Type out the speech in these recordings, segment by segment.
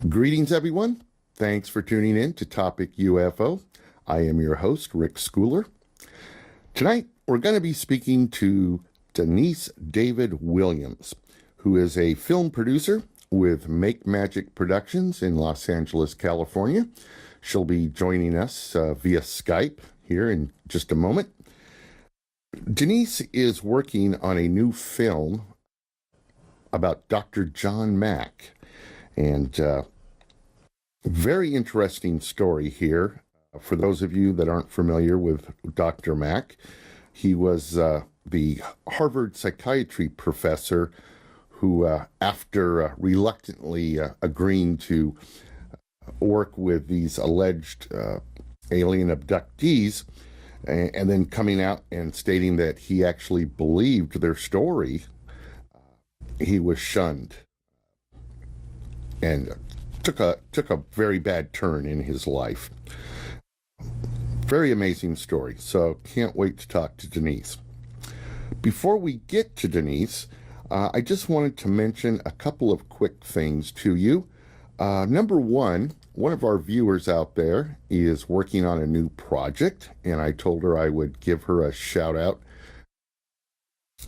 Greetings, everyone. Thanks for tuning in to Topic UFO. I am your host, Rick Schooler. Tonight, we're going to be speaking to Denise David Williams, who is a film producer with Make Magic Productions in Los Angeles, California. She'll be joining us via Skype here in just a moment. Denise is working on a new film about Dr. John Mack. And very interesting story here. For those of you that aren't familiar with Dr. Mack, he was the Harvard psychiatry professor who, after reluctantly agreeing to work with these alleged alien abductees, and then coming out and stating that he actually believed their story, he was shunned and took a very bad turn in his life. Very amazing story, so can't wait to talk to Denise. Before we get to Denise, I just wanted to mention a couple of quick things to you. Number one of our viewers out there is working on a new project, and I told her I would give her a shout out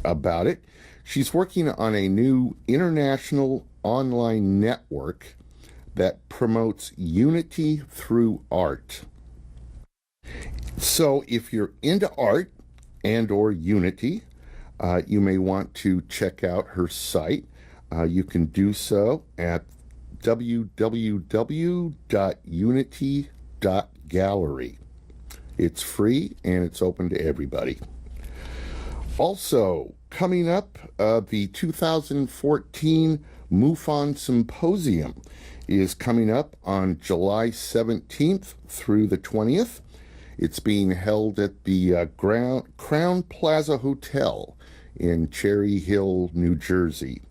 about it. She's working on a new international online network that promotes unity through art. So if you're into art and or unity, you may want to check out her site. You can do so at www.unity.gallery. It's free and it's open to everybody. Also, coming up, the 2014 MUFON Symposium is coming up on July 17th through the 20th. It's being held at the Crown Plaza Hotel in Cherry Hill, New Jersey.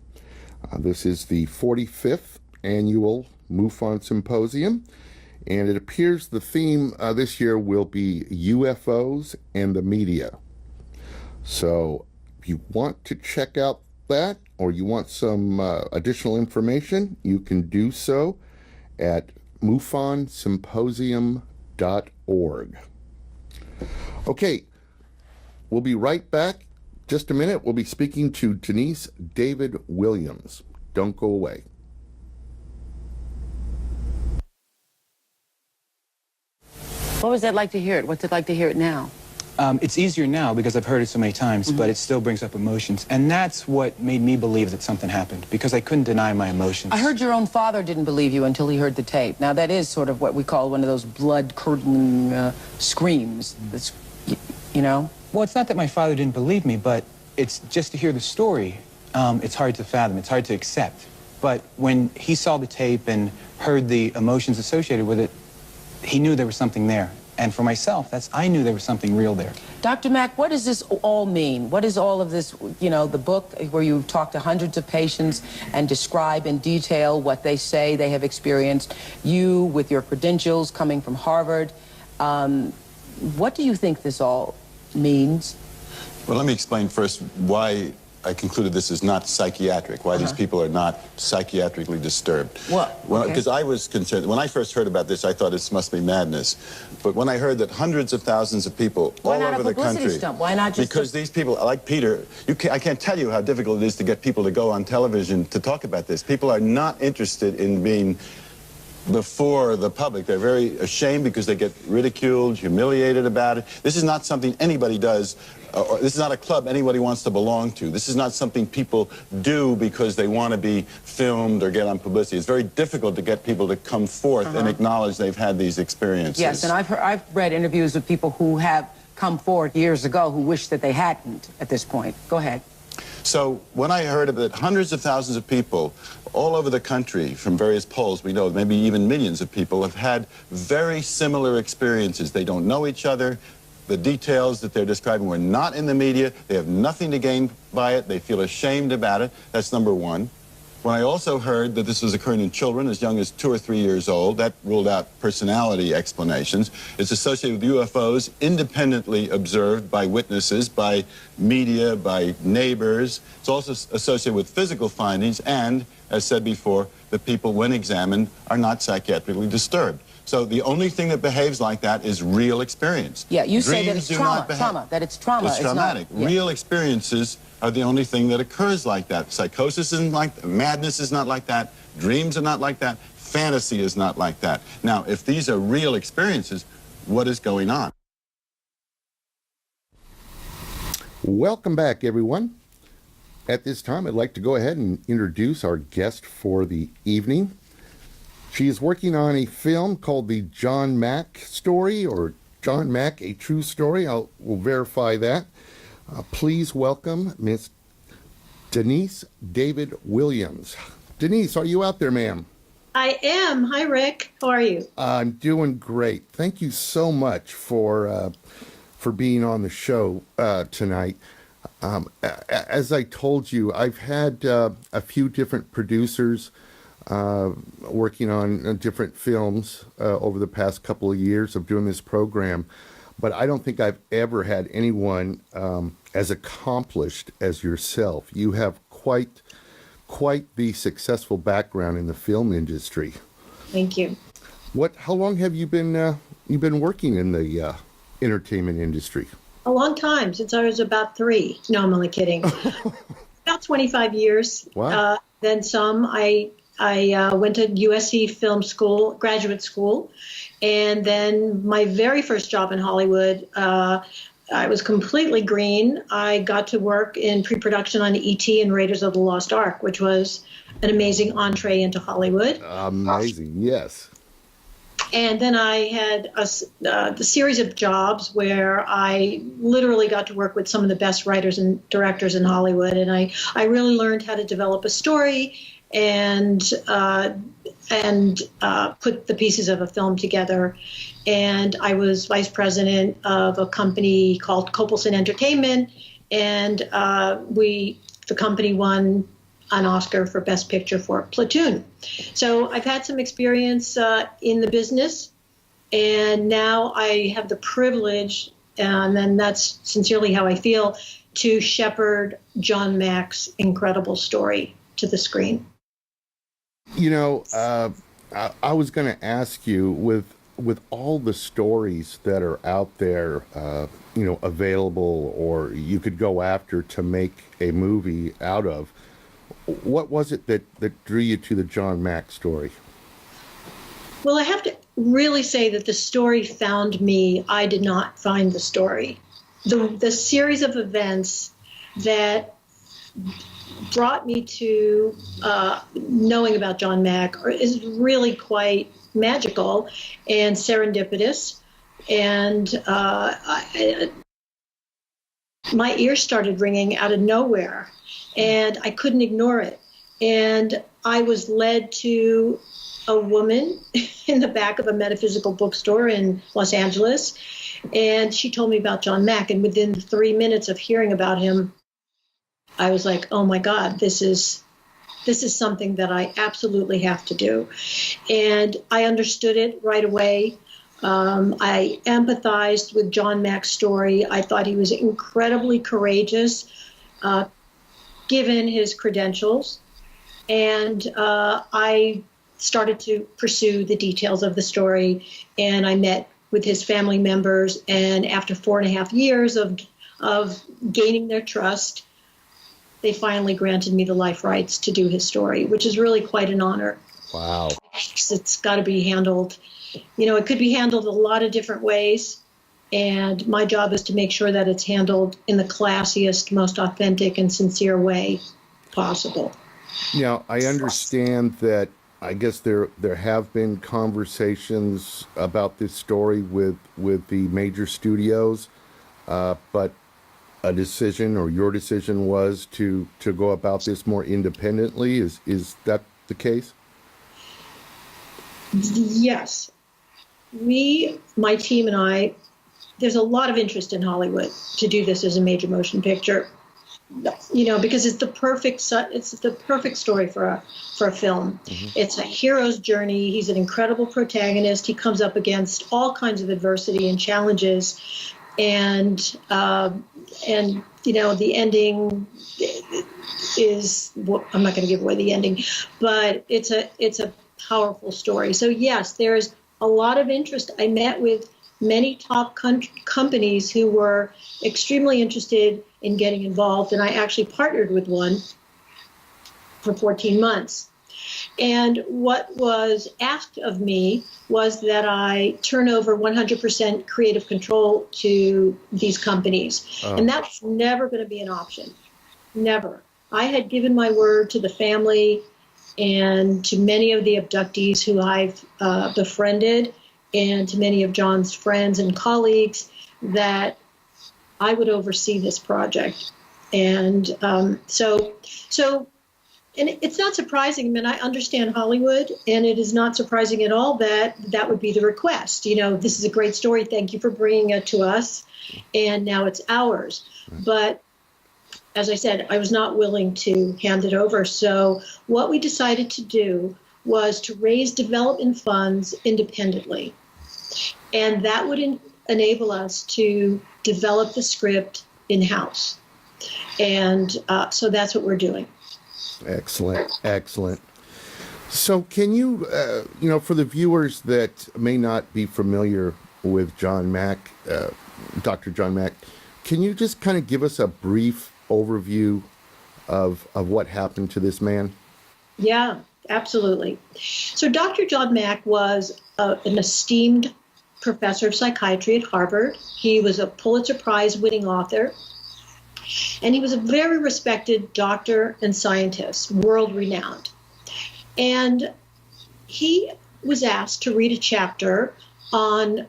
This is the 45th annual MUFON Symposium, and it appears the theme this year will be UFOs and the media. So if you want to check out that, or you want some additional information, you can do so at mufonsymposium.org. Okay, we'll be right back. Just a minute, we'll be speaking to Denise David Williams. Don't go away. What was that like to hear it? What's it like to hear it now? It's easier now because I've heard it so many times, but it still brings up emotions. And that's what made me believe that something happened, because I couldn't deny my emotions. I heard your own father didn't believe you until he heard the tape. Now, that is sort of what we call one of those blood-curdling screams. That's, you know? Well, it's not that my father didn't believe me, but it's just to hear the story. It's hard to fathom. It's hard to accept. But when he saw the tape and heard the emotions associated with it, he knew there was something there. And for myself, I knew there was something real there. Dr. Mack, what does this all mean? What is all of this, you know, the book where you talk to hundreds of patients and describe in detail what they say they have experienced, you with your credentials coming from Harvard, what do you think this all means? Well, let me explain first why I concluded this is not psychiatric, why these people are not psychiatrically disturbed. What? Because I was concerned, when I first heard about this, I thought this must be madness. But when I heard that hundreds of thousands of people all over the country... Stunt? Why not just... Because these people, like Peter, I can't tell you how difficult it is to get people to go on television to talk about this. People are not interested in being before the public. They're very ashamed because they get ridiculed, humiliated about it. This is not something anybody does. This is not a club anybody wants to belong to. This is not something people do because they want to be filmed or get on publicity. It's very difficult to get people to come forth and acknowledge they've had these experiences. Yes, and I've read interviews with people who have come forward years ago who wish that they hadn't at this point. Go ahead. So when I heard of it, hundreds of thousands of people all over the country, from various polls, we know maybe even millions of people have had very similar experiences. They don't know each other. The details that they're describing were not in the media. They have nothing to gain by it. They feel ashamed about it. That's number one. When I also heard that this was occurring in children as young as 2 or 3 years old, that ruled out personality explanations. It's associated with UFOs independently observed by witnesses, by media, by neighbors. It's also associated with physical findings and, as said before, that people, when examined, are not psychiatrically disturbed. So the only thing that behaves like that is real experience. Yeah, you say that Dreams it's do trauma, not behave. trauma, that it's trauma. It's traumatic. Not, yeah. Real experiences are the only thing that occurs like that. Psychosis isn't like that. Madness is not like that. Dreams are not like that. Fantasy is not like that. Now, if these are real experiences, what is going on? Welcome back, everyone. At this time, I'd like to go ahead and introduce our guest for the evening. She is working on a film called The John Mack Story, or John Mack, A True Story. We'll verify that. Please welcome Miss Denise David Williams. Denise, are you out there, ma'am? I am. Hi, Rick. How are you? I'm doing great. Thank you so much for being on the show tonight. As I told you, I've had a few different producers working on different films over the past couple of years of doing this program, but I don't think I've ever had anyone as accomplished as yourself. You have quite the successful background in the film industry. Thank you. How long have you been working in the entertainment industry? A long time, since I was about 3. No, I'm only kidding. About 25 years. Wow. Then some. I went to USC Film School, graduate school, and then my very first job in Hollywood, I was completely green. I got to work in pre-production on E.T. and Raiders of the Lost Ark, which was an amazing entree into Hollywood. Amazing, yes. And then I had the series of jobs where I literally got to work with some of the best writers and directors in Hollywood. And I really learned how to develop a story and put the pieces of a film together. And I was vice president of a company called Copelson Entertainment. And the company won an Oscar for Best Picture for Platoon. So I've had some experience in the business, and now I have the privilege, and then that's sincerely how I feel, to shepherd John Mack's incredible story to the screen. You know, I was going to ask you, with all the stories that are out there, available, or you could go after to make a movie out of, what was it that drew you to the John Mack story? Well, I have to really say that the story found me. I did not find the story. The series of events that brought me to knowing about John Mack is really quite magical and serendipitous. And my ears started ringing out of nowhere, and I couldn't ignore it. And I was led to a woman in the back of a metaphysical bookstore in Los Angeles, and she told me about John Mack. And within 3 minutes of hearing about him, I was like, oh my God, this is something that I absolutely have to do. And I understood it right away. I empathized with John Mack's story. I thought he was incredibly courageous, given his credentials. And I started to pursue the details of the story, and I met with his family members. And after 4.5 years of gaining their trust, they finally granted me the life rights to do his story, which is really quite an honor. Wow. It's got to be handled. It could be handled a lot of different ways. And my job is to make sure that it's handled in the classiest, most authentic and sincere way possible. Now, I understand that I guess there have been conversations about this story with the major studios, but a decision, or your decision, was to go about this more independently. Is that the case? Yes. My team and I, there's a lot of interest in Hollywood to do this as a major motion picture, because it's the perfect story for a film. Mm-hmm. It's a hero's journey. He's an incredible protagonist. He comes up against all kinds of adversity and challenges, and the ending I'm not going to give away the ending, but it's a powerful story. So yes, there's a lot of interest. I met with many top companies who were extremely interested in getting involved, and I actually partnered with one for 14 months. And what was asked of me was that I turn over 100% creative control to these companies. And that was never going to be an option. Never. I had given my word to the family and to many of the abductees who I've befriended, and to many of John's friends and colleagues, that I would oversee this project. And so and it's not surprising. I mean, I understand Hollywood, and it is not surprising at all that that would be the request. You know, this is a great story. Thank you for bringing it to us. And now it's ours. But as I said, I was not willing to hand it over. So what we decided to do was to raise development funds independently. And that would enable us to develop the script in-house. And so that's what we're doing. Excellent, excellent. So can you, for the viewers that may not be familiar with John Mack, Dr. John Mack, can you just kind of give us a brief overview of what happened to this man? Yeah, absolutely. So Dr. John Mack was an esteemed professor of psychiatry at Harvard. He was a Pulitzer Prize winning author. And he was a very respected doctor and scientist, world renowned. And he was asked to read a chapter on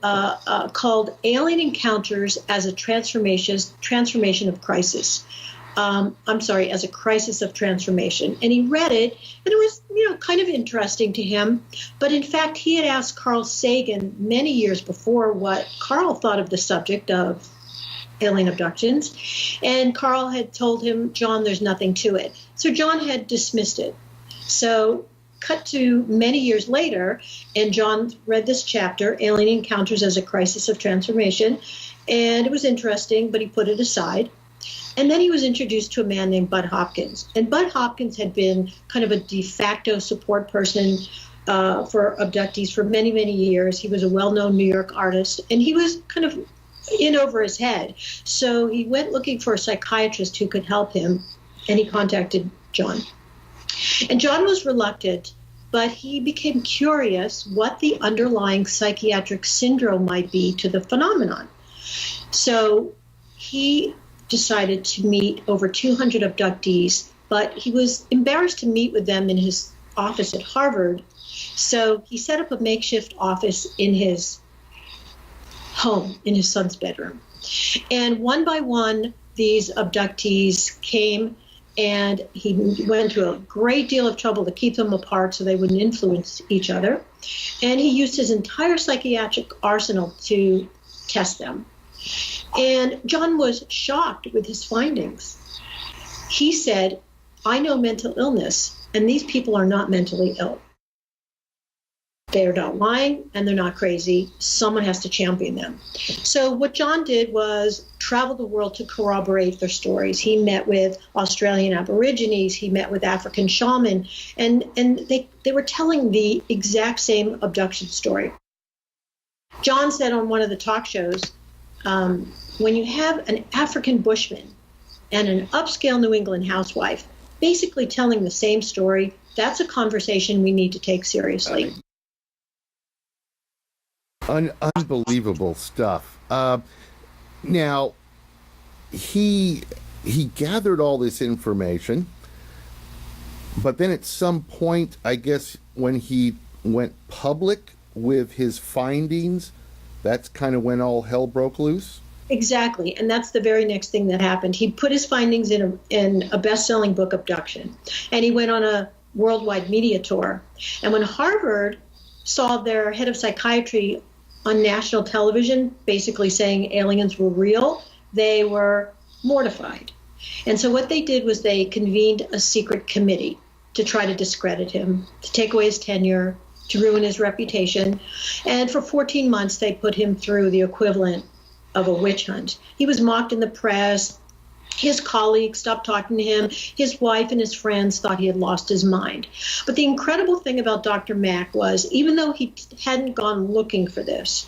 called Alien Encounters as a Transformation of Crisis. As a crisis of transformation. And he read it, and it was, kind of interesting to him. But in fact, he had asked Carl Sagan many years before what Carl thought of the subject of alien abductions. And Carl had told him, John, there's nothing to it. So John had dismissed it. So cut to many years later, and John read this chapter, Alien Encounters as a Crisis of Transformation, and it was interesting, but he put it aside. And then he was introduced to a man named Bud Hopkins. And Bud Hopkins had been kind of a de facto support person for abductees for many, many years. He was a well-known New York artist, and he was kind of in over his head. So he went looking for a psychiatrist who could help him, and he contacted John. And John was reluctant, but he became curious what the underlying psychiatric syndrome might be to the phenomenon. So he decided to meet over 200 abductees, but he was embarrassed to meet with them in his office at Harvard. So he set up a makeshift office in his home, in his son's bedroom. And one by one, these abductees came, and he went to a great deal of trouble to keep them apart so they wouldn't influence each other. And he used his entire psychiatric arsenal to test them. And John was shocked with his findings. He said, I know mental illness, and these people are not mentally ill. They are not lying, and they're not crazy. Someone has to champion them. So what John did was travel the world to corroborate their stories. He met with Australian Aborigines. He met with African shaman, and they were telling the exact same abduction story. John said on one of the talk shows, when you have an African bushman and an upscale New England housewife basically telling the same story, that's a conversation we need to take seriously. Unbelievable stuff. Now, he gathered all this information, but then at some point, I guess, when he went public with his findings, that's kind of when all hell broke loose? Exactly, and that's the very next thing that happened. He put his findings in a best-selling book, Abduction, and he went on a worldwide media tour. And when Harvard saw their head of psychiatry on national television basically saying aliens were real, they were mortified. And so what they did was they convened a secret committee to try to discredit him, to take away his tenure, to ruin his reputation. And for 14 months, they put him through the equivalent of a witch hunt. He was mocked in the press. His colleagues stopped talking to him. His wife and his friends thought he had lost his mind. But the incredible thing about Dr. Mack was, even though he hadn't gone looking for this,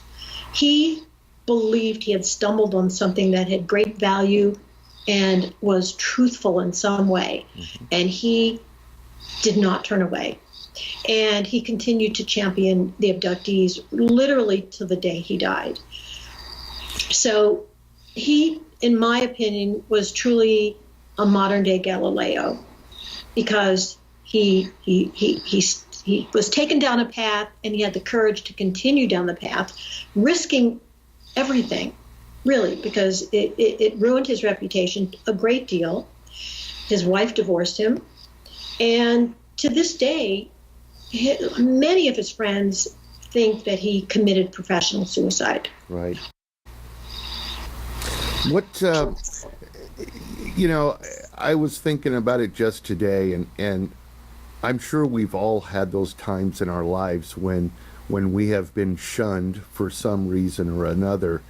he believed he had stumbled on something that had great value and was truthful in some way. And he did not turn away. And he continued to champion the abductees literally to the day he died. So he, in my opinion, was truly a modern-day Galileo, because he was taken down a path, and he had the courage to continue down the path, risking everything, really, because it ruined his reputation a great deal. His wife divorced him, and to this day, many of his friends think that he committed professional suicide. Right. What, I was thinking about it just today, and I'm sure we've all had those times in our lives when we have been shunned for some reason or another.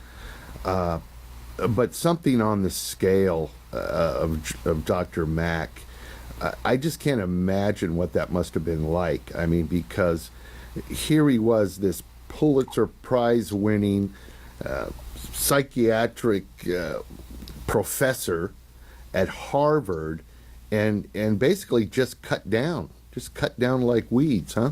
But something on the scale of Dr. Mack, I just can't imagine what that must have been like. I mean, because here he was, this Pulitzer Prize winning psychiatric professor at Harvard, and basically just cut down like weeds, huh?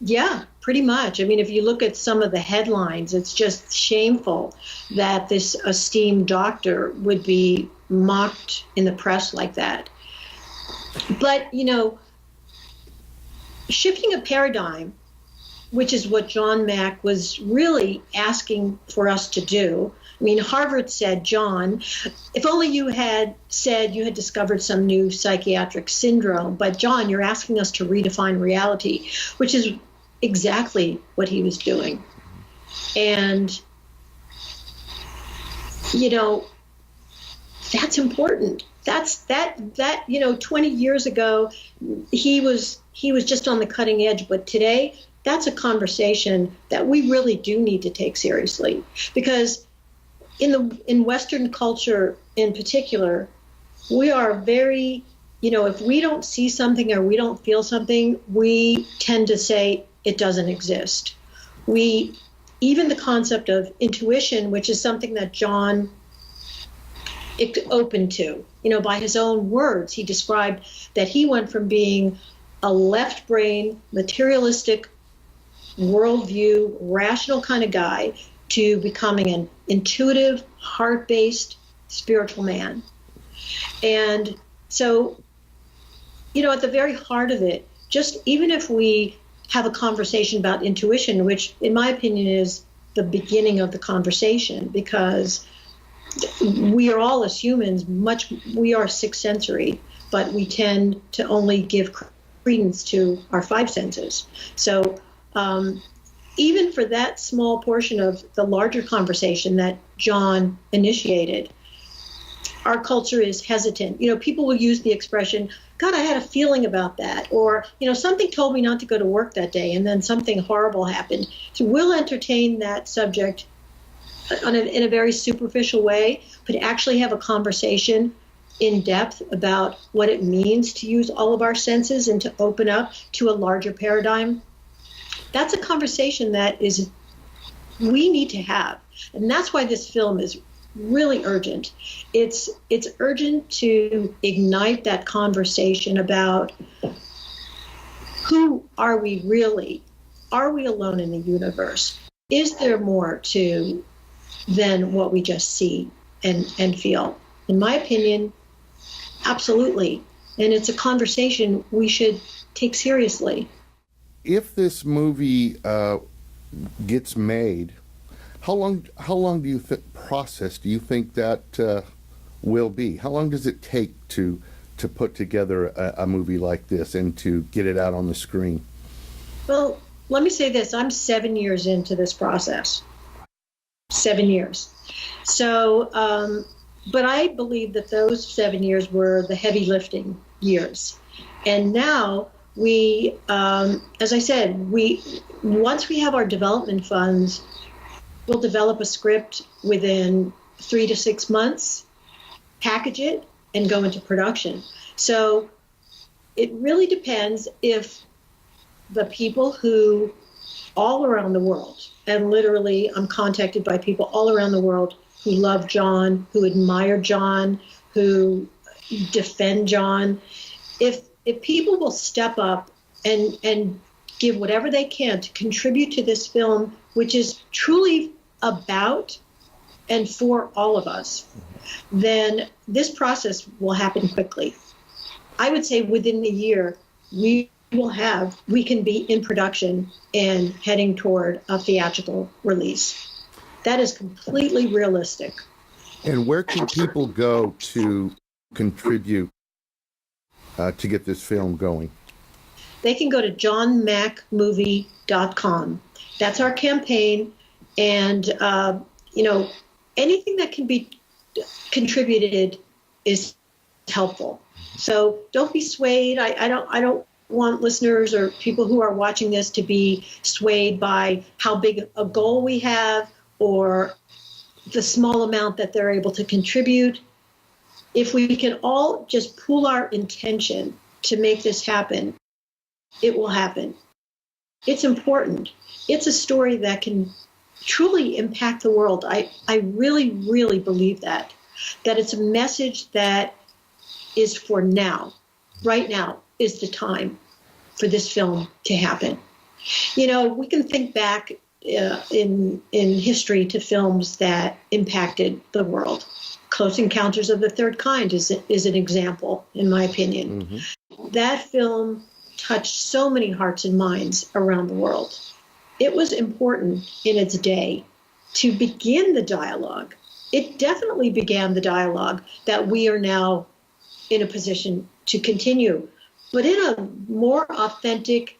Yeah, pretty much. I mean, if you look at some of the headlines, it's just shameful that this esteemed doctor would be mocked in the press like that. But, shifting a paradigm, which is what John Mack was really asking for us to do. I mean, Harvard said, John, if only you had said you had discovered some new psychiatric syndrome, but John, you're asking us to redefine reality, which is exactly what he was doing. And, that's important. That 20 years ago, he was just on the cutting edge, but today, that's a conversation that we really do need to take seriously, because in Western culture in particular, we are very, if we don't see something or we don't feel something, we tend to say it doesn't exist. Even the concept of intuition, which is something that John opened to, by his own words, he described that he went from being a left brain, materialistic, worldview, rational kind of guy to becoming an intuitive, heart-based, spiritual man. And so, at the very heart of it, just even if we have a conversation about intuition, which in my opinion is the beginning of the conversation, because we are all, as humans, we are sixth sensory, but we tend to only give credence to our five senses. So even for that small portion of the larger conversation that John initiated, our culture is hesitant. People will use the expression, God, I had a feeling about that. Or, something told me not to go to work that day, and then something horrible happened. So we'll entertain that subject in a very superficial way, but actually have a conversation in depth about what it means to use all of our senses and to open up to a larger paradigm. That's a conversation that we need to have. And that's why this film is really urgent. It's urgent to ignite that conversation about who are we really? Are we alone in the universe? Is there more to than what we just see and feel? In my opinion, absolutely. And it's a conversation we should take seriously. If this movie gets made, how long do you process do you think that will be? How long does it take to put together a movie like this and to get it out on the screen? Well, let me say this. I'm 7 years into this process. 7 years. So, but I believe that those 7 years were the heavy lifting years. And now we, as I said, once we have our development funds, we'll develop a script within 3 to 6 months, package it, and go into production. So it really depends if the people who all around the world, and literally I'm contacted by people all around the world who love John, who admire John, who defend John. If people will step up and give whatever they can to contribute to this film, which is truly about and for all of us, then this process will happen quickly. I would say within the year, we can be in production and heading toward a theatrical release. That is completely realistic. And where can people go to contribute to get this film going? They can go to johnmackmovie.com. That's our campaign. And, anything that can be contributed is helpful. So don't be swayed. I don't want listeners or people who are watching this to be swayed by how big a goal we have or the small amount that they're able to contribute. If we can all just pool our intention to make this happen, it will happen. It's important. It's a story that can truly impact the world. I really, really believe that it's a message that is for now. Right now is the time for this film to happen. We can think back in history to films that impacted the world. Close Encounters of the Third Kind is an example, in my opinion. Mm-hmm. That film touched so many hearts and minds around the world. It was important in its day to begin the dialogue. It definitely began the dialogue that we are now in a position to continue, but in a more authentic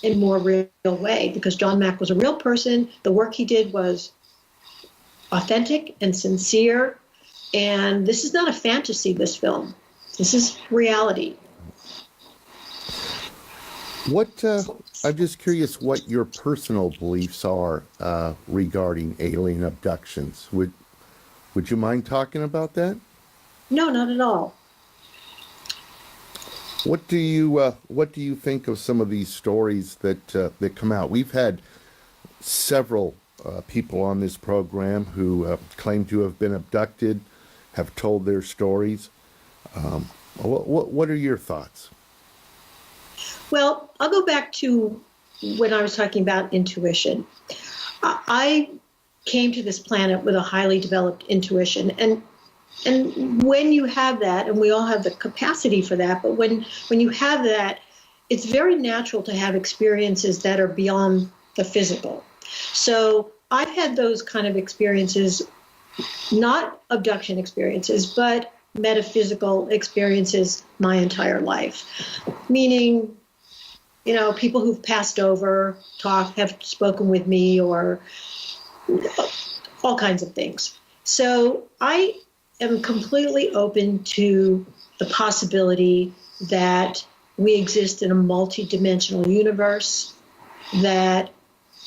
and more real way, because John Mack was a real person. The work he did was authentic and sincere. And this is not a fantasy, this film. This is reality. I'm just curious what your personal beliefs are regarding alien abductions. Would you mind talking about that? No, not at all. What do you think of some of these stories that come out? We've had several people on this program who claim to have been abducted, have told their stories. What are your thoughts? Well, I'll go back to when I was talking about intuition. I came to this planet with a highly developed intuition, and when you have that, and we all have the capacity for that, but when you have that, it's very natural to have experiences that are beyond the physical. So I've had those kind of experiences, not abduction experiences, but metaphysical experiences my entire life. Meaning, people who've passed over, have spoken with me, or all kinds of things. So I am completely open to the possibility that we exist in a multidimensional universe, that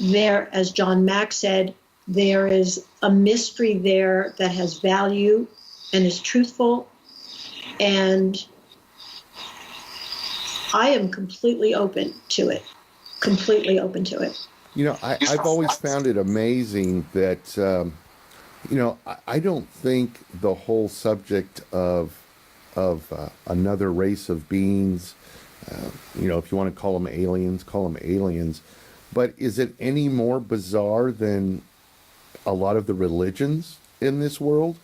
there, as John Mack said, there is a mystery there that has value and is truthful. And I am completely open to it. Completely open to it. I've always found it amazing that, I don't think the whole subject of another race of beings, if you want to call them aliens. But is it any more bizarre than a lot of the religions in this world?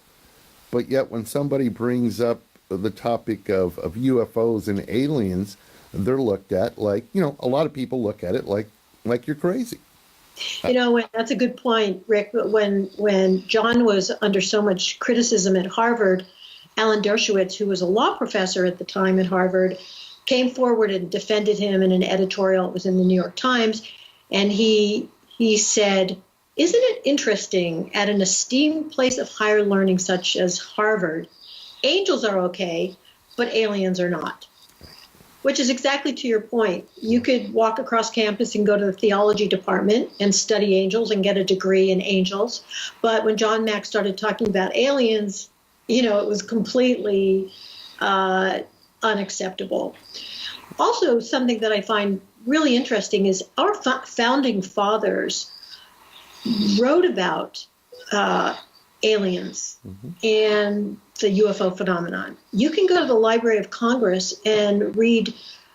But yet when somebody brings up the topic of UFOs and aliens, they're looked at like, a lot of people look at it like you're crazy. That's a good point, Rick. When John was under so much criticism at Harvard, Alan Dershowitz, who was a law professor at the time at Harvard, came forward and defended him in an editorial. It was in the New York Times. And he said, "Isn't it interesting, at an esteemed place of higher learning such as Harvard, angels are okay, but aliens are not." which is exactly to your point. You could walk across campus and go to the theology department and study angels and get a degree in angels. But when John Mack started talking about aliens, it was completely unacceptable. Also, something that I find really interesting is our founding fathers wrote about aliens and the UFO phenomenon. You can go to the Library of Congress and read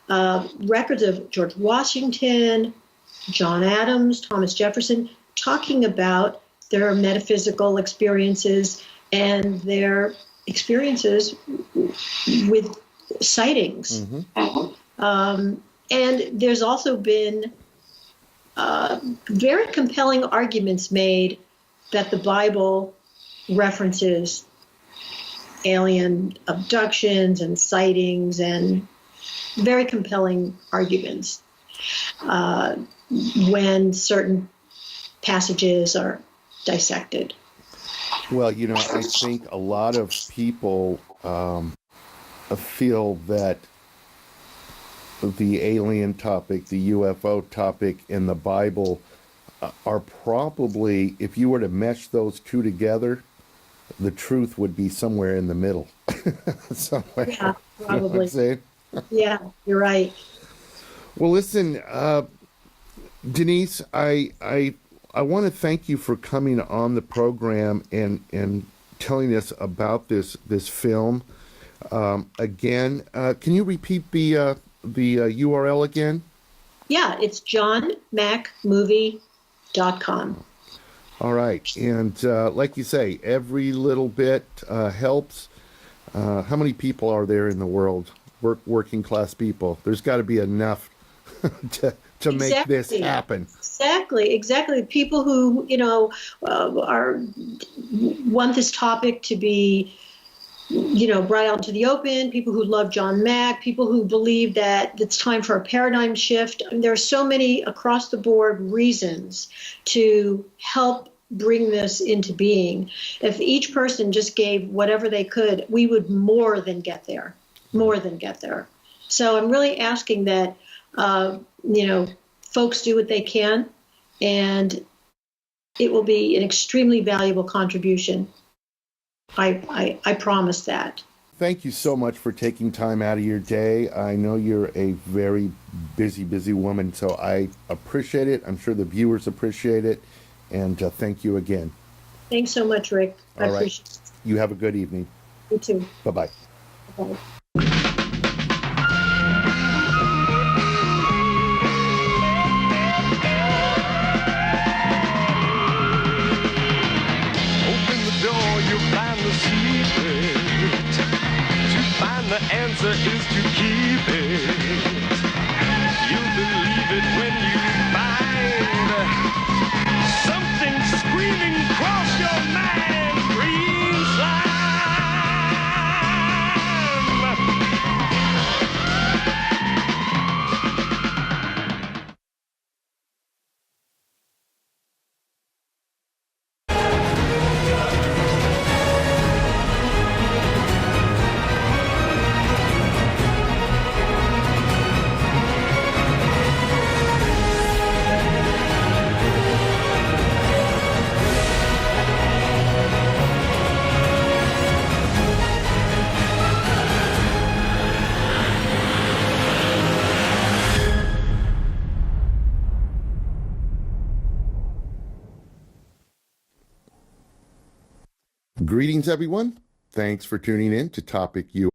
records of George Washington, John Adams, Thomas Jefferson, talking about their metaphysical experiences and their experiences with sightings. And there's also been very compelling arguments made that the Bible references alien abductions and sightings, and very compelling arguments when certain passages are dissected. Well, I think a lot of people feel that the alien topic, the UFO topic in the Bible are probably, if you were to mesh those two together, the truth would be somewhere in the middle. Somewhere. Yeah, probably. You know what I'm saying? Yeah, you're right. Well, listen, Denise, I want to thank you for coming on the program and telling us about this film. Again, can you repeat the URL again? Yeah, it's johnmackmovie.com. All right. And like you say, every little bit helps. How many people are there in the world, working class people? There's got to be enough to make this happen. Exactly. People who, want this topic to be, brought out into the open, people who love John Mack, people who believe that it's time for a paradigm shift. I mean, there are so many across the board reasons to help bring this into being. If each person just gave whatever they could, we would more than get there. So I'm really asking that, folks do what they can, and it will be an extremely valuable contribution. I promise that. Thank you so much for taking time out of your day. I know you're a very busy woman, so I appreciate it. I'm sure the viewers appreciate it. And thank you again. Thanks so much, Rick. I appreciate it. You have a good evening. You too. Bye-bye. Bye-bye. The answer is to keep it. You believe it when you find something screaming across your mind. Green Greetings, everyone. Thanks for tuning in to Topic U.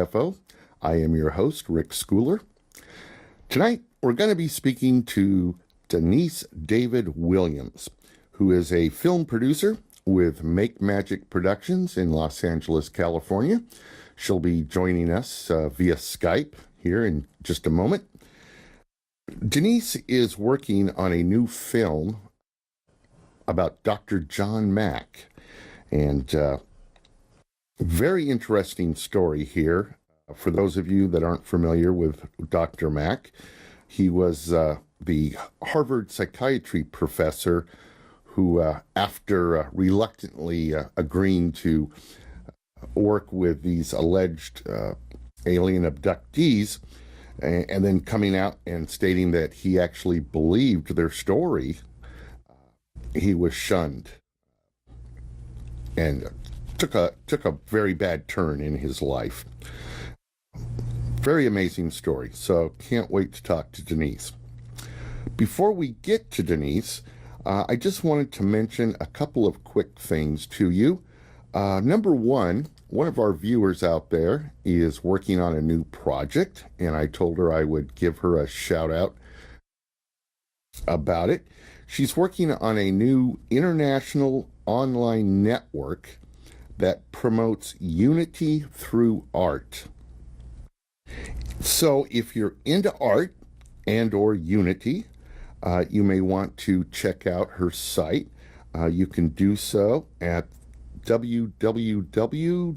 UFO. I am your host, Rick Schooler. Tonight, we're going to be speaking to Denise David Williams, who is a film producer, with Make Magic Productions in Los Angeles, California. She'll be joining us via Skype here in just a moment. Denise is working on a new film about Dr. John Mack, and very interesting story here. For those of you that aren't familiar with Dr. Mack, he was the Harvard psychiatry professor who, after reluctantly agreeing to work with these alleged alien abductees, and then coming out and stating that he actually believed their story, he was shunned and took a very bad turn in his life. Very amazing story, so can't wait to talk to Denise. Before we get to Denise, I just wanted to mention a couple of quick things to you. Number one of our viewers out there is working on a new project, and I told her I would give her a shout out about it. She's working on a new international online network that promotes unity through art. So if you're into art and or unity, you may want to check out her site. You can do so at www.unity.com.